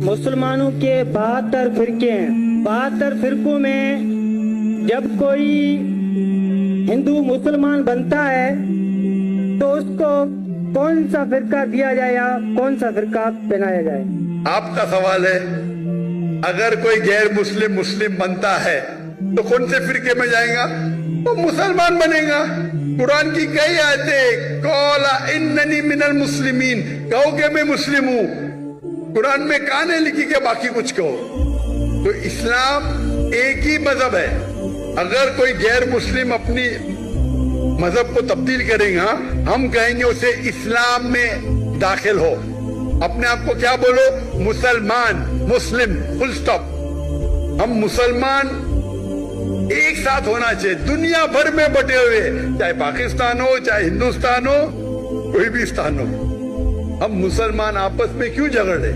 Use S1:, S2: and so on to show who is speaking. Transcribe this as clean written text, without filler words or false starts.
S1: मुसलमानों के 72 फिरके हैं। 72 फिरकों में जब कोई हिंदू मुसलमान बनता है तो उसको कौन सा फिरका दिया जाए या कौन सा फिरका पहनाया जाए?
S2: आपका सवाल है। अगर कोई गैर मुस्लिम मुस्लिम बनता है तो कौन से फिरके में जाएगा? वो मुसलमान बनेगा। कुरान की कई आयतें कौला इन्ननी मिनल मुस्लिमीन, कहो कि मैं मुस्लिम हूँ। कुरान में कहाँ नहीं लिखी कि बाकी कुछ कहो। तो इस्लाम एक ही मजहब है। अगर कोई गैर मुस्लिम अपनी मजहब को तब्दील करेगा, हम कहेंगे उसे इस्लाम में दाखिल हो। अपने आप को क्या बोलो? मुसलमान, मुस्लिम, फुल स्टॉप। हम मुसलमान एक साथ होना चाहिए। दुनिया भर में बटे हुए, चाहे पाकिस्तान हो, चाहे हिंदुस्तान हो, कोई भी स्थान हो, हम मुसलमान आपस में क्यों झगड़ रहे?